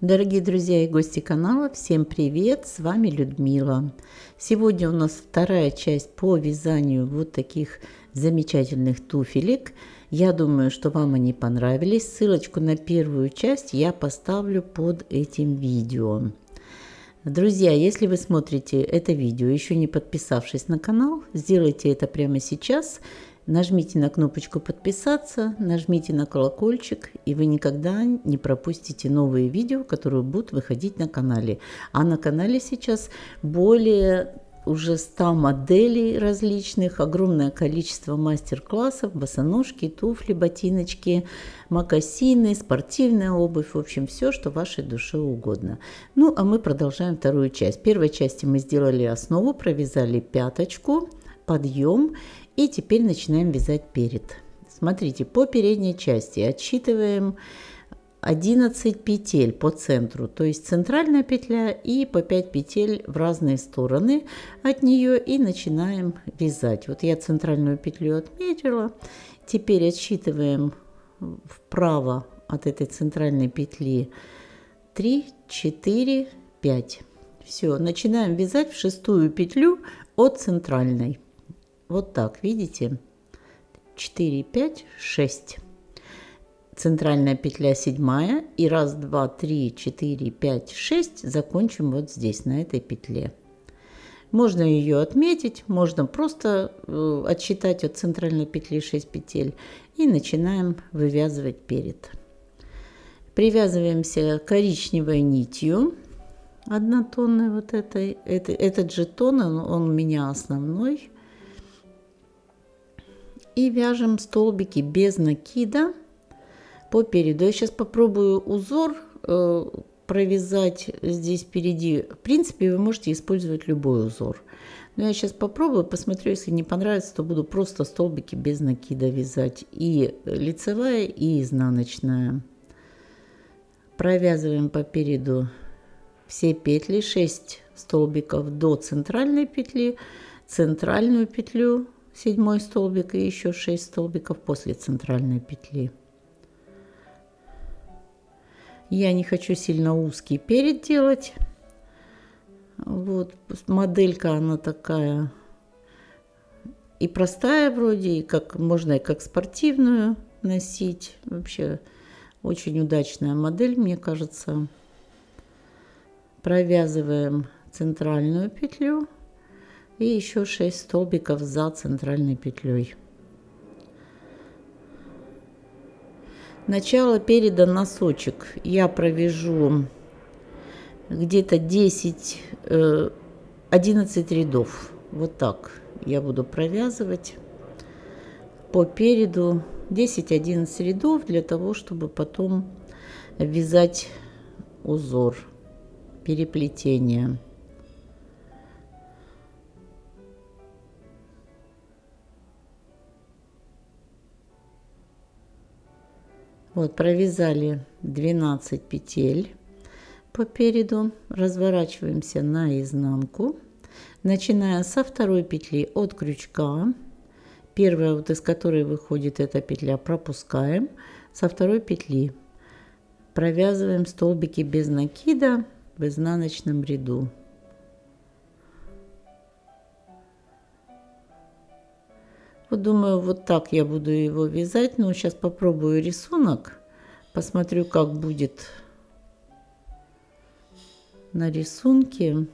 Дорогие друзья и гости канала, всем привет! С вами Людмила. Сегодня у нас вторая часть по вязанию вот таких замечательных туфелек. Я думаю, что вам они понравились. Ссылочку на первую часть я поставлю под этим видео. Друзья, если вы смотрите это видео, еще не подписавшись на канал, сделайте это прямо сейчас. Нажмите на кнопочку «Подписаться», нажмите на колокольчик, и вы никогда не пропустите новые видео, которые будут выходить на канале. А на канале сейчас более уже 100 моделей различных, огромное количество мастер-классов, босоножки, туфли, ботиночки, мокасины, спортивная обувь, в общем, все, что вашей душе угодно. Ну, а мы продолжаем вторую часть. В первой части мы сделали основу, провязали пяточку, подъем. И теперь начинаем вязать перед. Смотрите, по передней части отсчитываем 11 петель по центру, то есть центральная петля и по 5 петель в разные стороны от нее и начинаем вязать. Вот я центральную петлю отметила. Теперь отсчитываем вправо от этой центральной петли 3, 4, 5. Все, начинаем вязать в шестую петлю от центральной. Вот так, видите? 4, 5, 6. Центральная петля седьмая. И 1, 2, 3, 4, 5, 6 закончим вот здесь, на этой петле. Можно ее отметить, можно просто отсчитать от центральной петли 6 петель. И начинаем вывязывать перед. Привязываемся коричневой нитью. Однотонной вот этой. Этот же тон, он у меня основной. И вяжем столбики без накида по переду. Я сейчас попробую узор провязать здесь впереди. В принципе, вы можете использовать любой узор. Но я сейчас попробую, посмотрю, если не понравится, то буду просто столбики без накида вязать. И лицевая, и изнаночная. Провязываем по переду все петли. 6 столбиков до центральной петли, центральную петлю, 7 столбик и еще 6 столбиков после центральной петли. Я не хочу сильно узкий перед делать. Вот моделька, она такая и простая вроде, и как можно и как спортивную носить. Вообще очень удачная модель, мне кажется. Провязываем центральную петлю. И еще 6 столбиков за центральной петлей. Начало переда носочек я провяжу где-то 11 рядов. Вот так я буду провязывать по переду 10-11 рядов для того, чтобы потом вязать узор, переплетение. Вот, провязали 12 петель по переду, разворачиваемся наизнанку, начиная со второй петли от крючка, первая, вот из которой выходит эта петля, пропускаем, со второй петли провязываем столбики без накида в изнаночном ряду. Вот думаю, вот так я буду его вязать. Но сейчас попробую рисунок. Посмотрю, как будет на рисунке.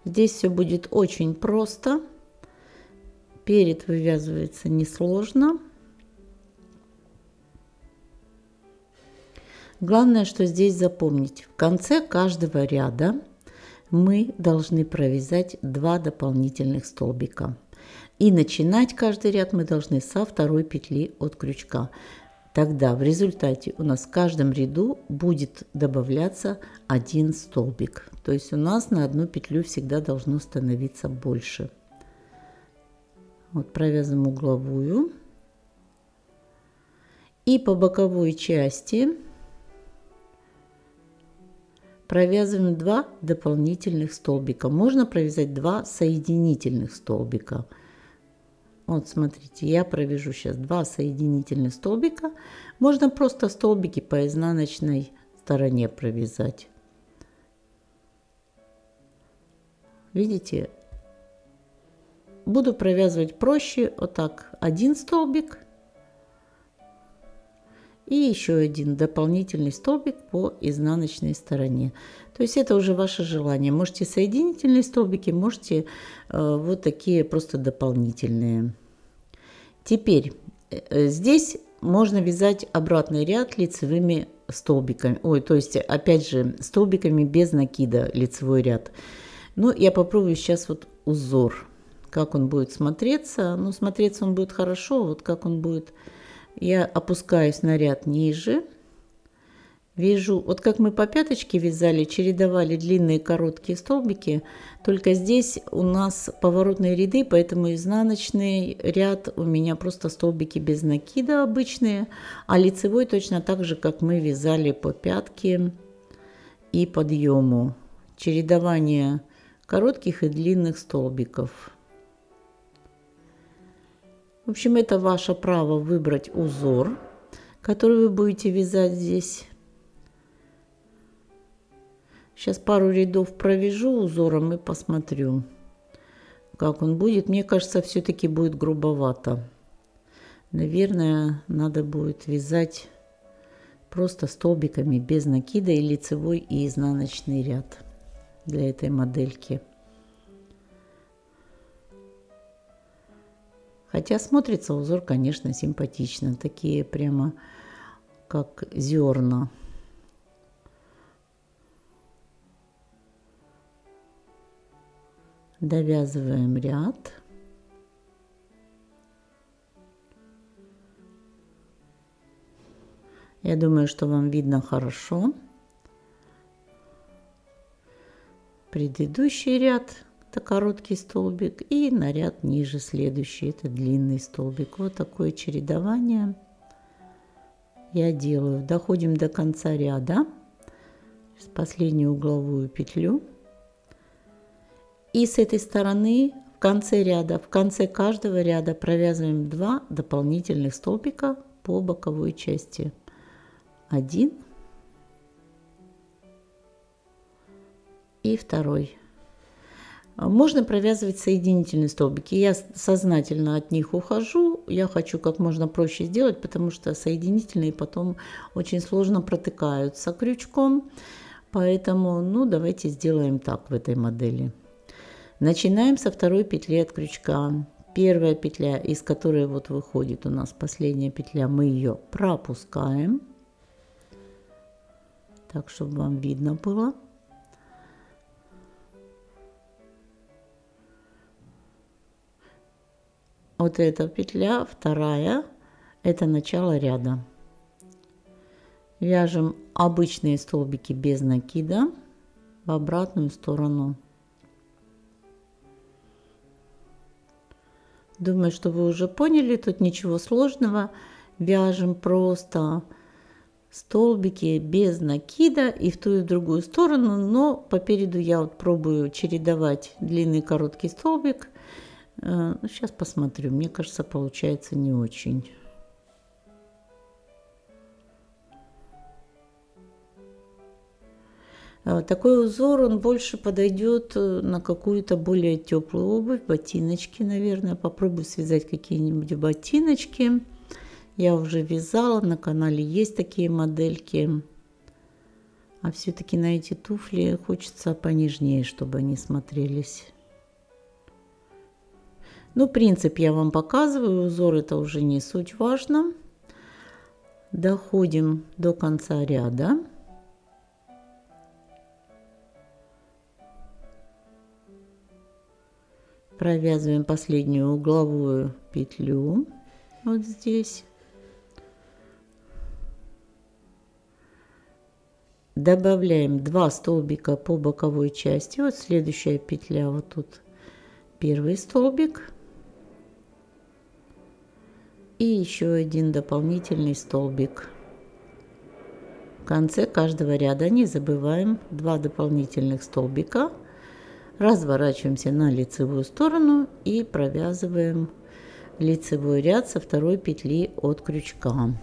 Здесь все будет очень просто. Перед вывязывается несложно. Главное, что здесь запомнить. В конце каждого ряда мы должны провязать 2 дополнительных столбика. И начинать каждый ряд мы должны со второй петли от крючка. Тогда в результате у нас в каждом ряду будет добавляться 1 столбик. То есть у нас на одну петлю всегда должно становиться больше. Вот провязываем угловую. И по боковой части провязываем 2 дополнительных столбика. Можно провязать 2 соединительных столбика. Вот смотрите, я провяжу сейчас 2 соединительных столбика. Можно просто столбики по изнаночной стороне провязать. Видите? Буду провязывать проще. Вот так. Один столбик. И еще один дополнительный столбик по изнаночной стороне. То есть это уже ваше желание. Можете соединительные столбики, можете вот такие просто дополнительные. Теперь здесь можно вязать обратный ряд лицевыми столбиками. Ой, то есть опять же столбиками без накида лицевой ряд. Ну, я попробую сейчас вот узор. Как он будет смотреться. Ну, смотреться он будет хорошо. Вот как он будет... Я опускаюсь на ряд ниже, вяжу, вот как мы по пяточке вязали, чередовали длинные и короткие столбики, только здесь у нас поворотные ряды, поэтому изнаночный ряд у меня просто столбики без накида обычные, а лицевой точно так же, как мы вязали по пятке и подъему. Чередование коротких и длинных столбиков. В общем, это ваше право выбрать узор, который вы будете вязать здесь. Сейчас пару рядов провяжу узором и посмотрю, как он будет. Мне кажется, все-таки будет грубовато. Наверное, надо будет вязать просто столбиками без накида и лицевой и изнаночный ряд для этой модельки. Хотя смотрится узор, конечно, симпатично. Такие прямо как зерна. Довязываем ряд. Я думаю, что вам видно хорошо. Предыдущий ряд. Это короткий столбик, и на ряд ниже следующий, это длинный столбик. Вот такое чередование я делаю. Доходим до конца ряда, последнюю угловую петлю, и с этой стороны в конце ряда, в конце каждого ряда провязываем 2 дополнительных столбика по боковой части. 1 и 2. Можно провязывать соединительные столбики. Я сознательно от них ухожу. Я хочу как можно проще сделать, потому что соединительные потом очень сложно протыкаются крючком. Поэтому, ну, давайте сделаем так в этой модели. Начинаем со второй петли от крючка. Первая петля, из которой вот выходит у нас последняя петля, мы ее пропускаем. Так, чтобы вам видно было. Вот эта петля, вторая, это начало ряда. Вяжем обычные столбики без накида в обратную сторону. Думаю, что вы уже поняли, тут ничего сложного. Вяжем просто столбики без накида и в ту и в другую сторону, но попереду я вот пробую чередовать длинный и короткий столбик. Сейчас посмотрю, мне кажется, получается не очень. Такой узор, он больше подойдет на какую-то более теплую обувь, ботиночки, наверное. Попробую связать какие-нибудь ботиночки. Я уже вязала, на канале есть такие модельки. А все-таки на эти туфли хочется понежнее, чтобы они смотрелись. Ну, принцип я вам показываю, узор это уже не суть важно. Доходим до конца ряда. Провязываем последнюю угловую петлю вот здесь. Добавляем 2 столбика по боковой части. Вот следующая петля, вот тут первый столбик. И еще один дополнительный столбик. В конце каждого ряда не забываем 2 дополнительных столбика. Разворачиваемся на лицевую сторону и провязываем лицевой ряд со второй петли от крючка.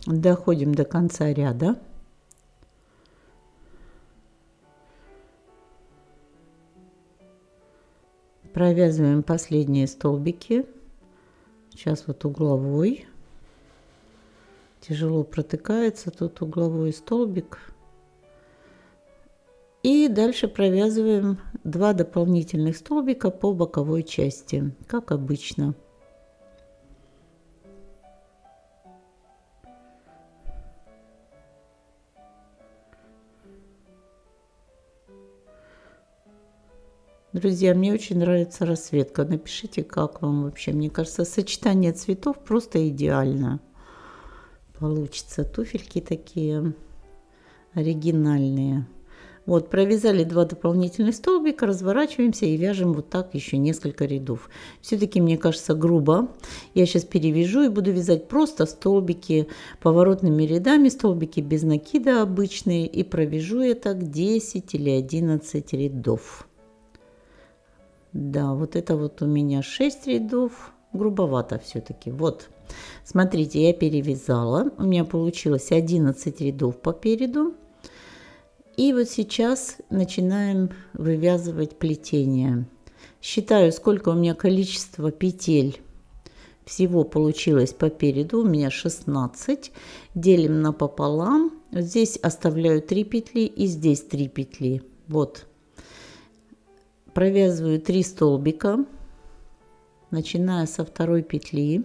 Доходим до конца ряда. Провязываем последние столбики. Сейчас вот угловой. Тяжело протыкается тут угловой столбик. И дальше провязываем 2 дополнительных столбика по боковой части, как обычно. Друзья, мне очень нравится расцветка. Напишите, как вам вообще. Мне кажется, сочетание цветов просто идеально. Получится туфельки такие оригинальные. Вот, провязали 2 дополнительных столбика, разворачиваемся и вяжем вот так еще несколько рядов. Все-таки, мне кажется, грубо. Я сейчас перевяжу и буду вязать просто столбики поворотными рядами, столбики без накида обычные. И провяжу я так 10 или 11 рядов. Да, вот это вот у меня 6 рядов, грубовато все-таки. Вот, смотрите, я перевязала, у меня получилось 11 рядов по переду. И вот сейчас начинаем вывязывать плетение. Считаю, сколько у меня количество петель всего получилось по переду. У меня 16. Делим напополам. Вот здесь оставляю 3 петли и здесь 3 петли. Вот. Провязываю 3 столбика, начиная со второй петли.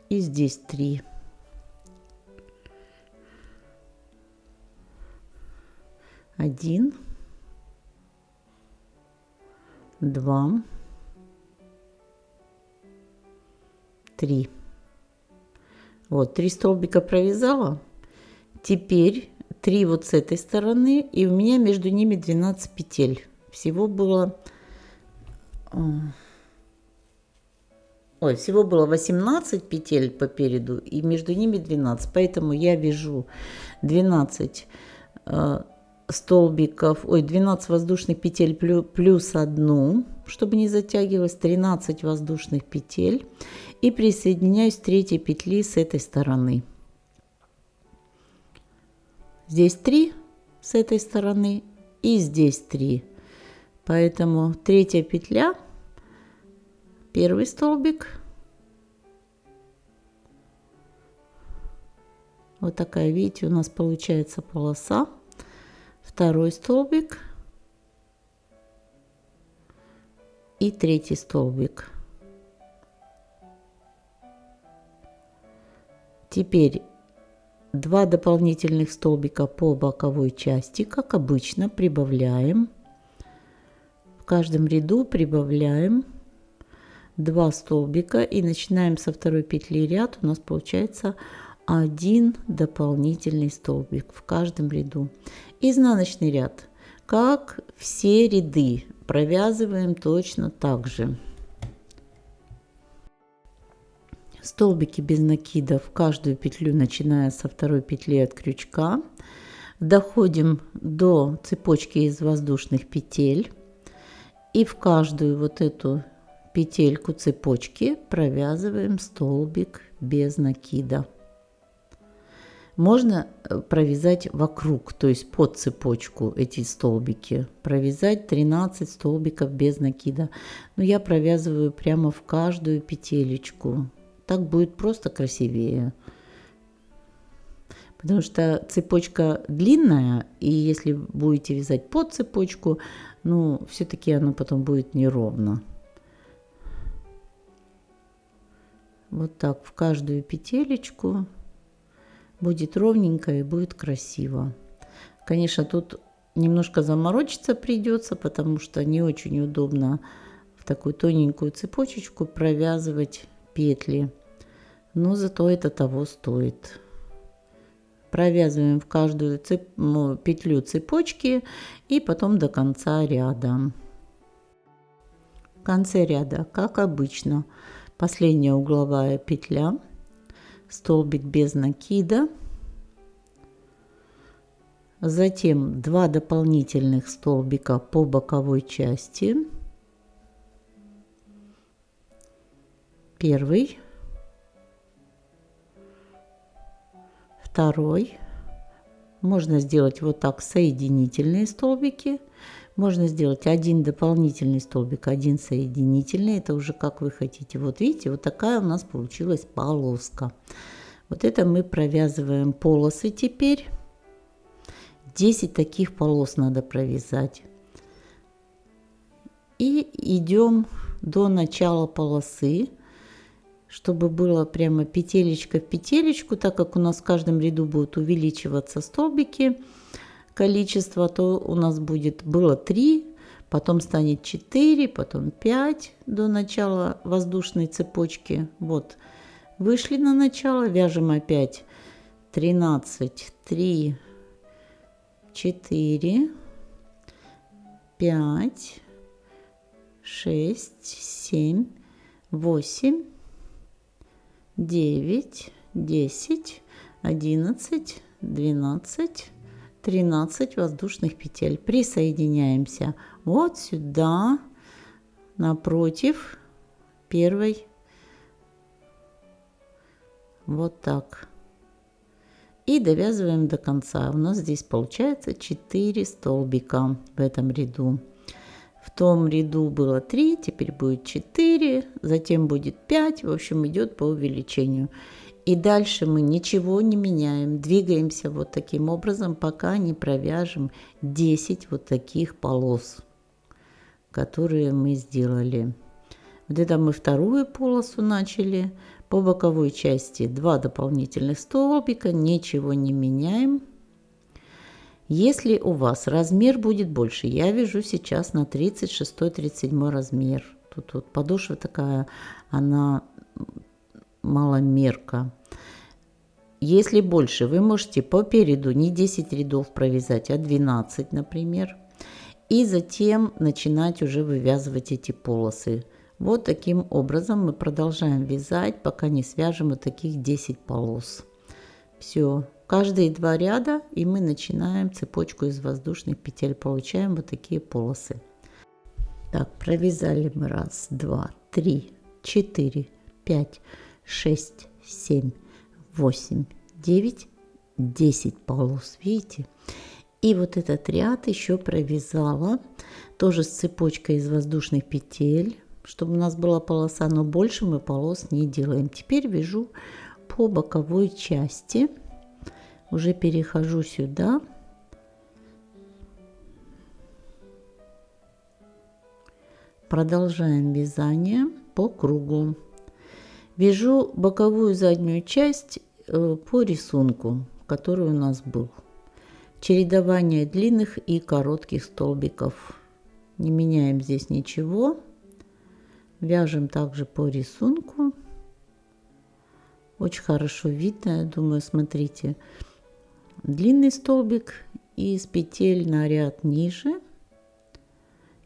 И здесь 3. 1, 2, 3. Вот, 3 столбика провязала. Теперь 3 вот с этой стороны, и у меня между ними 12 петель. Всего было, всего было 18 петель по переду, и между ними 12. Поэтому я вяжу 12 столбиков, 12 воздушных петель плюс 1, чтобы не затягивалось, 13 воздушных петель, и присоединяюсь к 3 петли с этой стороны. Здесь 3 с этой стороны и здесь 3, поэтому 3 петля, первый столбик, вот такая, видите, у нас получается полоса. Второй столбик и 3 столбик. Теперь 2 дополнительных столбика по боковой части, как обычно, прибавляем. В каждом ряду прибавляем 2 столбика и начинаем со второй петли ряд. У нас получается 1 дополнительный столбик в каждом ряду. Изнаночный ряд, как все ряды, провязываем точно так же. Столбики без накида в каждую петлю, начиная со второй петли от крючка. Доходим до цепочки из воздушных петель. И в каждую вот эту петельку цепочки провязываем столбик без накида. Можно провязать вокруг, то есть под цепочку эти столбики. Провязать 13 столбиков без накида. Но я провязываю прямо в каждую петелечку. Так будет просто красивее. Потому что цепочка длинная, и если будете вязать под цепочку, ну, все-таки оно потом будет неровно. Вот так в каждую петелечку. Будет ровненько и будет красиво. Конечно, тут немножко заморочиться придется, потому что не очень удобно в такую тоненькую цепочечку провязывать петли. но зато это того стоит. Провязываем в каждую петлю цепочки и потом до конца ряда. В конце ряда, как обычно, последняя угловая петля, столбик без накида, затем 2 дополнительных столбика по боковой части, первый, второй, можно сделать вот так соединительные столбики, можно сделать один дополнительный столбик, один соединительный, это уже как вы хотите. Вот видите, вот такая у нас получилась полоска. Вот это мы провязываем полосы теперь. 10 таких полос надо провязать. И идем до начала полосы, чтобы было прямо петелечка в петелечку, так как у нас в каждом ряду будут увеличиваться столбики, количество, то у нас было 3, потом станет 4, потом 5 до начала воздушной цепочки. Вот, вышли на начало, вяжем опять 13, 3, 4, 5, 6, 7, 8, 9, 10, 11, 12, 13 воздушных петель. Присоединяемся вот сюда, напротив первой, вот так. И довязываем до конца. У нас здесь получается 4 столбика в этом ряду. В том ряду было 3, теперь будет 4, затем будет 5. В общем, идет по увеличению. И дальше мы ничего не меняем. Двигаемся вот таким образом, пока не провяжем 10 вот таких полос, которые мы сделали. Вот это мы вторую полосу начали. По боковой части 2 дополнительных столбика, ничего не меняем. Если у вас размер будет больше, я вяжу сейчас на 36-37 размер. Тут вот подошва такая, она маломерка. Если больше, вы можете по переду не 10 рядов провязать, а 12, например. И затем начинать уже вывязывать эти полосы. Вот таким образом мы продолжаем вязать, пока не свяжем вот таких 10 полос. Все. Каждые 2 ряда, и мы начинаем цепочку из воздушных петель. Получаем вот такие полосы. Так, провязали мы 1, 2, 3, 4, 5, 6, 7, 8, 9, 10 полос. Видите? И вот этот ряд еще провязала тоже с цепочкой из воздушных петель, чтобы у нас была полоса, но больше мы полос не делаем. Теперь вяжу по боковой части. Уже перехожу сюда. Продолжаем вязание по кругу. Вяжу боковую заднюю часть по рисунку, который у нас был. Чередование длинных и коротких столбиков. Не меняем здесь ничего. Вяжем также по рисунку. Очень хорошо видно, я думаю, смотрите. Длинный столбик из петель на ряд ниже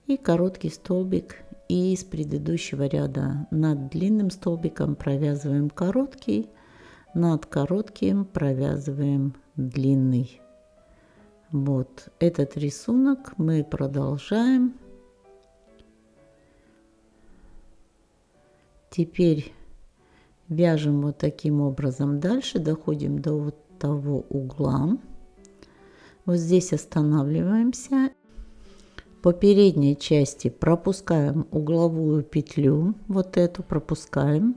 и короткий столбик из предыдущего ряда. Над длинным столбиком провязываем короткий, над коротким провязываем длинный. Вот этот рисунок мы продолжаем. Теперь вяжем вот таким образом дальше, доходим до вот того угла. Вот здесь останавливаемся. По передней части пропускаем угловую петлю, вот эту пропускаем,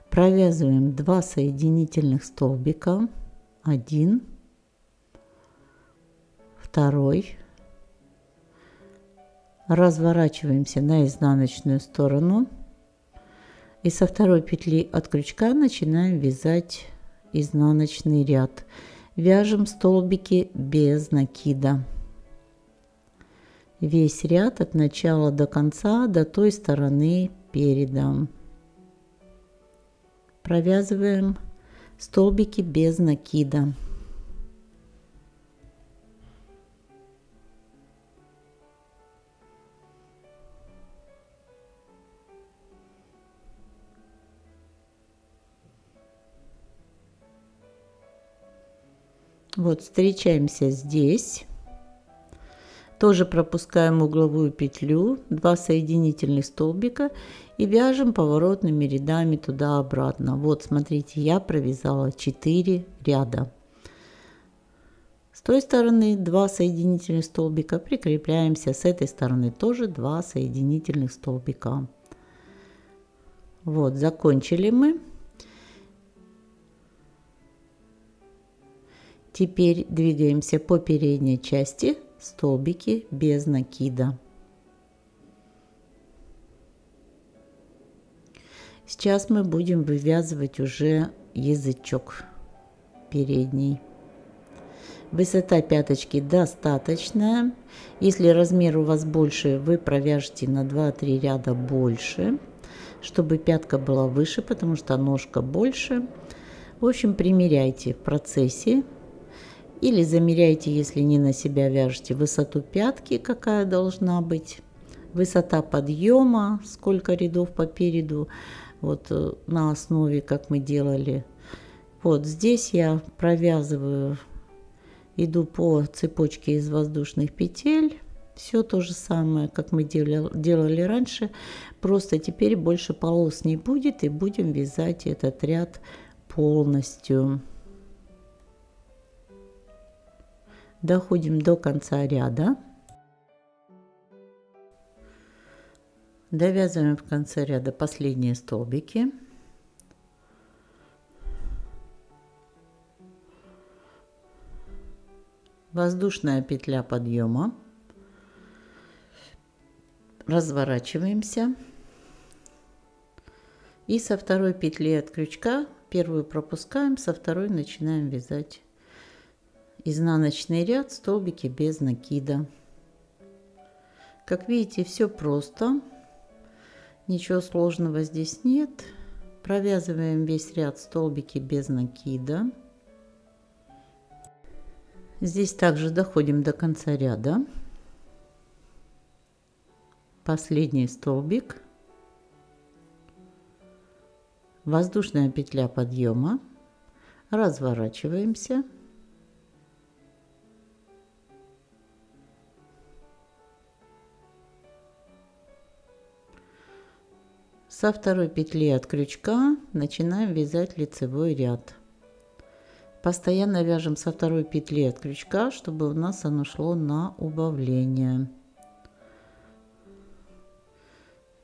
провязываем 2 соединительных столбика, 1, 2, разворачиваемся на изнаночную сторону и со второй петли от крючка начинаем вязать изнаночный ряд. Вяжем столбики без накида. Весь ряд от начала до конца, до той стороны переда. Провязываем столбики без накида. Вот, встречаемся здесь. Тоже пропускаем угловую петлю, 2 соединительных столбика и вяжем поворотными рядами туда-обратно. Вот, смотрите, я провязала 4 ряда. С той стороны 2 соединительных столбика, прикрепляемся. С этой стороны тоже 2 соединительных столбика. Вот, закончили мы. Теперь двигаемся по передней части, столбики без накида. Сейчас мы будем вывязывать уже язычок передний. Высота пяточки достаточная. Если размер у вас больше, вы провяжете на 2-3 ряда больше, чтобы пятка была выше, потому что ножка больше. В общем, примеряйте в процессе. Или замеряйте, если не на себя вяжете, высоту пятки, какая должна быть, высота подъема, сколько рядов по переду, вот на основе, как мы делали. Вот здесь я провязываю, иду по цепочке из воздушных петель, все то же самое, как мы делали раньше, просто теперь больше полос не будет, и будем вязать этот ряд полностью. Доходим до конца ряда. Довязываем в конце ряда последние столбики. Воздушная петля подъема. Разворачиваемся. И со второй петли от крючка первую пропускаем, со второй начинаем вязать изнаночный ряд, столбики без накида. Как видите, все просто, ничего сложного здесь нет. Провязываем весь ряд, столбики без накида. Здесь также доходим до конца ряда. Последний столбик, воздушная петля подъема, разворачиваемся. Со второй петли от крючка начинаем вязать лицевой ряд. Постоянно вяжем со второй петли от крючка, чтобы у нас оно шло на убавление.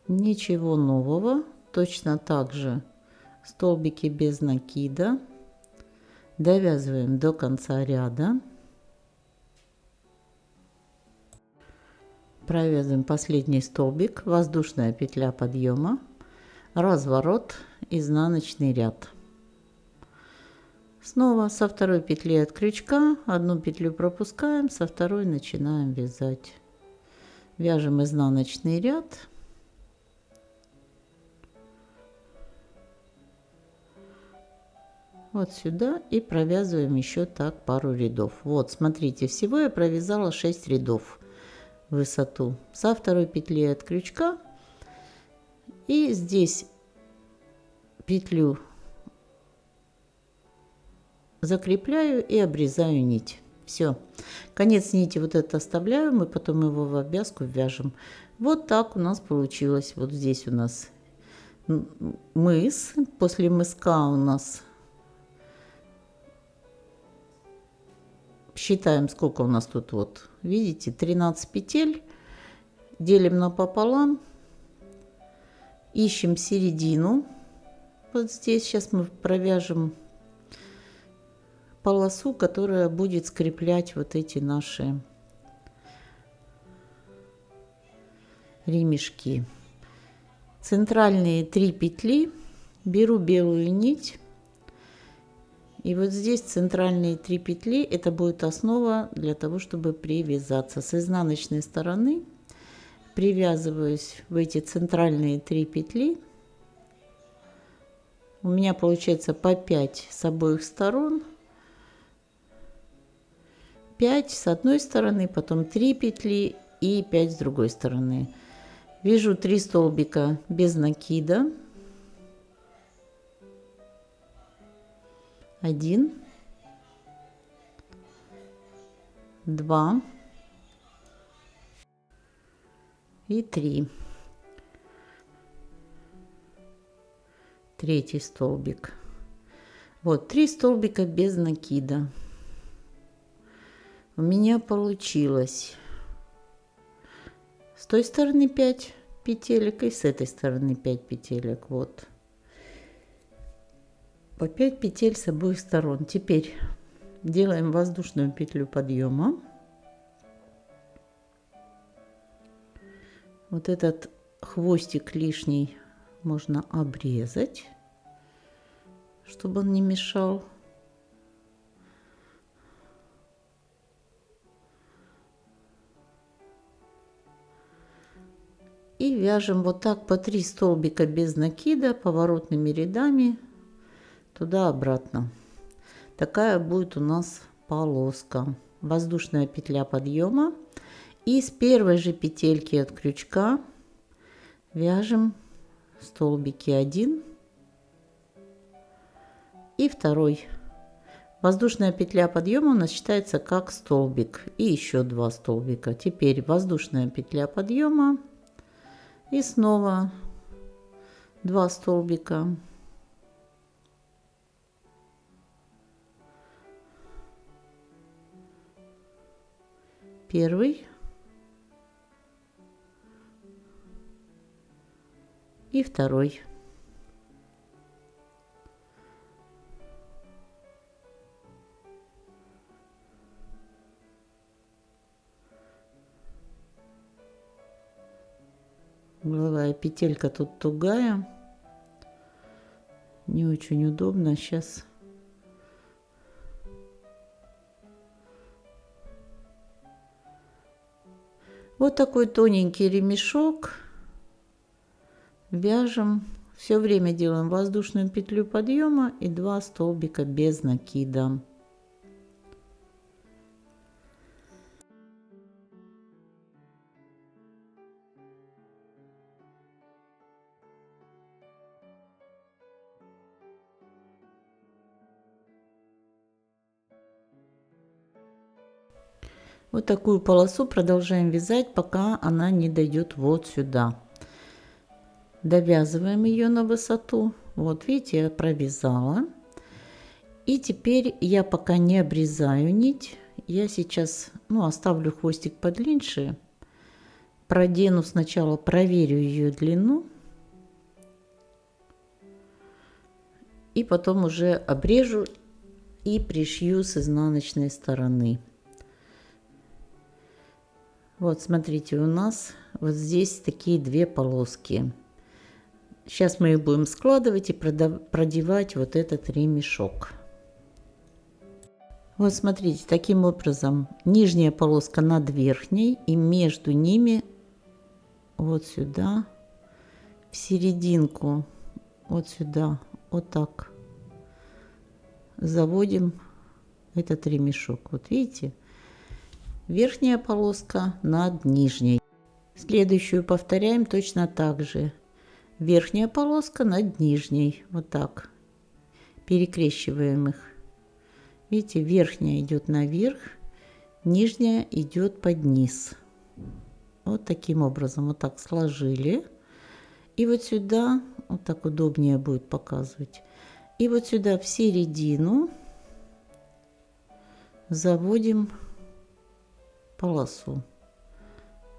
Ничего нового. Точно так же столбики без накида. Довязываем до конца ряда. Провязываем последний столбик, воздушная петля подъема, разворот, изнаночный ряд. Снова со второй петли от крючка одну петлю пропускаем, со второй начинаем вязать. Вяжем изнаночный ряд. Вот сюда и провязываем еще так пару рядов. Вот, смотрите, всего я провязала 6 рядов в высоту. Со второй петли от крючка. И здесь петлю закрепляю и обрезаю нить. Все. Конец нити вот это оставляю, мы потом его в обвязку вяжем. Вот так у нас получилось. Вот здесь у нас мыс. После мыска у нас считаем, сколько у нас тут, вот, видите, 13 петель. Делим напополам. Ищем середину. Вот здесь сейчас мы провяжем полосу, которая будет скреплять вот эти наши ремешки. Центральные 3 петли. Беру белую нить. И вот здесь центральные 3 петли. Это будет основа для того, чтобы привязаться. С изнаночной стороны привязываюсь в эти центральные 3 петли. У меня получается по 5 с обоих сторон. 5 с одной стороны, потом 3 петли и 5 с другой стороны. Вяжу 3 столбика без накида. 1, 2 и 3. Третий столбик. Вот 3 столбика без накида. У меня получилось с той стороны 5 петелек и с этой стороны 5 петелек. Вот. По 5 петель с обоих сторон. Теперь делаем воздушную петлю подъема. Вот этот хвостик лишний можно обрезать, чтобы он не мешал. И вяжем вот так по 3 столбика без накида поворотными рядами туда-обратно. Такая будет у нас полоска. Воздушная петля подъема. И с первой же петельки от крючка вяжем столбики 1 и 2. Воздушная петля подъема у нас считается как столбик. И еще 2 столбика. Теперь воздушная петля подъема. И снова 2 столбика. Первый и второй. Угловая петелька тут тугая, не очень удобно. Сейчас вот такой тоненький ремешок вяжем. Все время делаем воздушную петлю подъема и 2 столбика без накида. Вот такую полосу продолжаем вязать, пока она не дойдет вот сюда. Довязываем ее на высоту. Вот видите, я провязала. И теперь я пока не обрезаю нить. Я сейчас оставлю хвостик подлиннее. Продену сначала, проверю ее длину. И потом уже обрежу и пришью с изнаночной стороны. Вот смотрите, у нас вот здесь такие 2 полоски. Сейчас мы их будем складывать и продевать вот этот ремешок. Вот смотрите, таким образом нижняя полоска над верхней, и между ними вот сюда, в серединку, вот сюда, вот так заводим этот ремешок. Вот видите? Верхняя полоска над нижней. Следующую повторяем точно так же. Верхняя полоска над нижней. Вот так. Перекрещиваем их. Видите, верхняя идет наверх, нижняя идет под низ. Вот таким образом. Вот так сложили. И вот сюда, вот так удобнее будет показывать. И вот сюда в середину заводим полосу.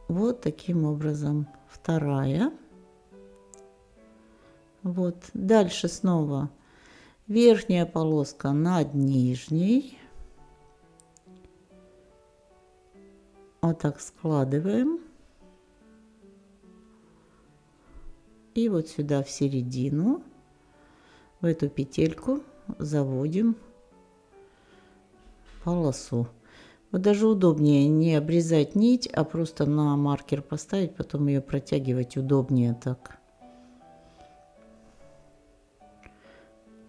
Вот таким образом. Вторая. Вот. Дальше снова верхняя полоска над нижней. Вот так складываем. И вот сюда в середину, в эту петельку заводим полосу. Вот даже удобнее не обрезать нить, а просто на маркер поставить, потом ее протягивать удобнее так.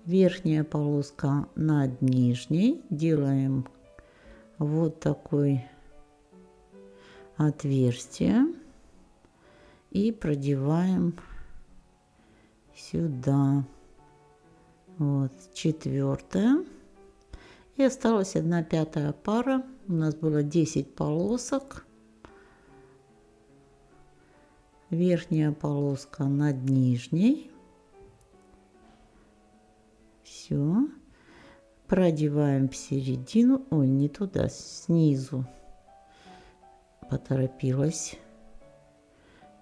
Верхняя полоска над нижней. Делаем вот такое отверстие и продеваем сюда. Вот 4-я. И осталась 1/5 пара. У нас было 10 полосок. Верхняя полоска над нижней. Все. Продеваем в середину. Ой, не туда, снизу. Поторопилась.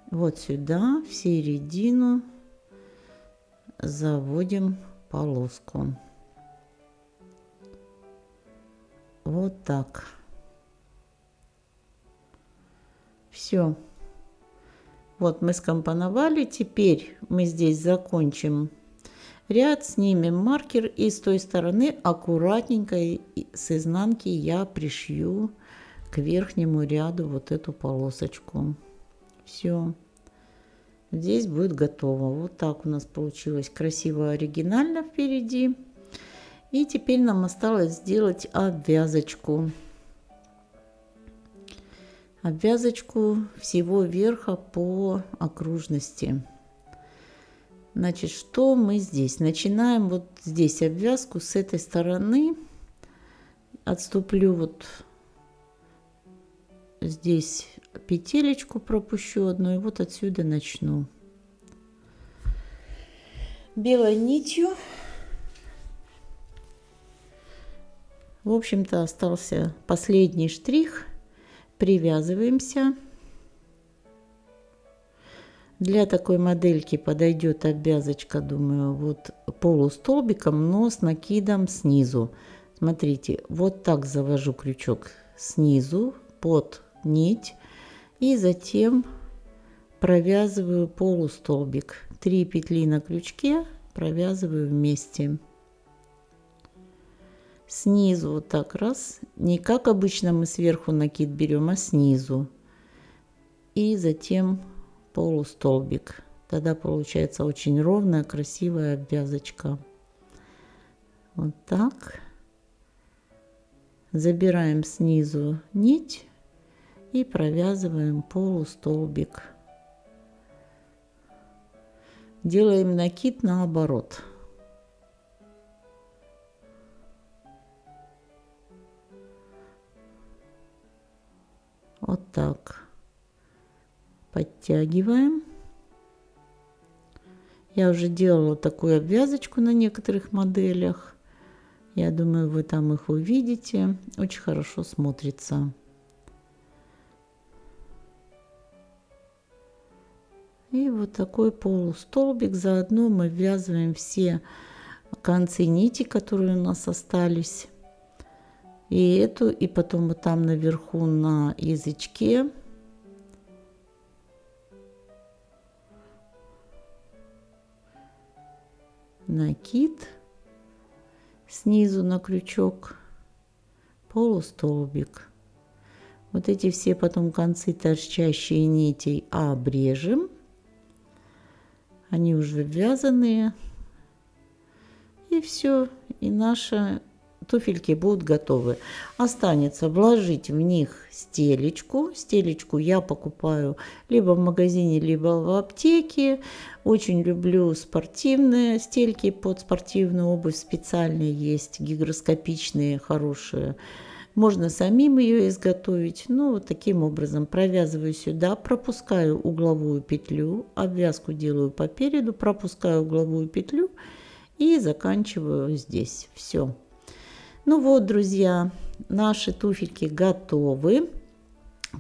Вот сюда, в середину, заводим полоску. Вот так. Все. Вот мы скомпоновали. Теперь мы здесь закончим ряд, снимем маркер и с той стороны аккуратненько с изнанки я пришью к верхнему ряду вот эту полосочку. Все. Здесь будет готово. Вот так у нас получилось красиво, оригинально впереди. И теперь нам осталось сделать обвязочку. Обвязочку всего верха по окружности. Значит, что мы здесь? Начинаем вот здесь обвязку с этой стороны. Отступлю вот здесь петелечку, пропущу одну и вот отсюда начну. Белой нитью. В общем-то, остался последний штрих. Привязываемся. Для такой модельки подойдет обвязочка, думаю, вот полустолбиком, но с накидом снизу. Смотрите, вот так завожу крючок снизу под нить и затем провязываю полустолбик. 3 петли на крючке провязываю вместе. Снизу вот так раз, не как обычно мы сверху накид берем, а снизу. И затем полустолбик. Тогда получается очень ровная, красивая обвязочка. Вот так. Забираем снизу нить и провязываем полустолбик. Делаем накид наоборот. Вот так. Подтягиваем. Я уже делала такую обвязочку на некоторых моделях. Я думаю, вы там их увидите. Очень хорошо смотрится. И вот такой полустолбик. Заодно мы ввязываем все концы нити, которые у нас остались. И эту, и потом вот там наверху на язычке накид, снизу на крючок полустолбик. Вот эти все потом концы торчащие нитей обрежем. Они уже ввязанные. И все, и наши туфельки будут готовы. Останется вложить в них стелечку. Стелечку я покупаю либо в магазине, либо в аптеке. Очень люблю спортивные стельки под спортивную обувь. Специальные есть, гигроскопичные, хорошие. Можно самим ее изготовить. Ну, вот таким образом провязываю сюда, пропускаю угловую петлю, обвязку делаю по переду, пропускаю угловую петлю и заканчиваю здесь. Все. Ну вот, друзья, наши туфельки готовы.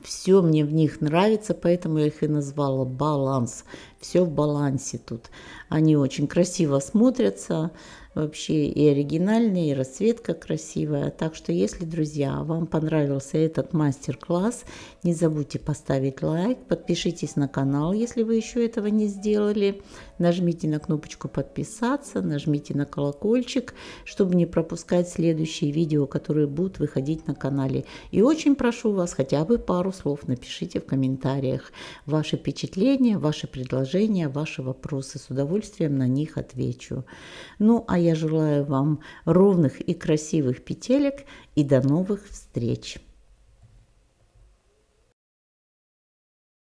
Все мне в них нравится, поэтому я их и назвала баланс. Все в балансе тут. Они очень красиво смотрятся. Вообще и оригинальные, и расцветка красивая. Так что, если, друзья, вам понравился этот мастер-класс, не забудьте поставить лайк, подпишитесь на канал, если вы еще этого не сделали. Нажмите на кнопочку подписаться, нажмите на колокольчик, чтобы не пропускать следующие видео, которые будут выходить на канале. И очень прошу вас, хотя бы пару слов напишите в комментариях. Ваши впечатления, ваши предложения, ваши вопросы. С удовольствием на них отвечу. Ну, а я желаю вам ровных и красивых петелек и до новых встреч!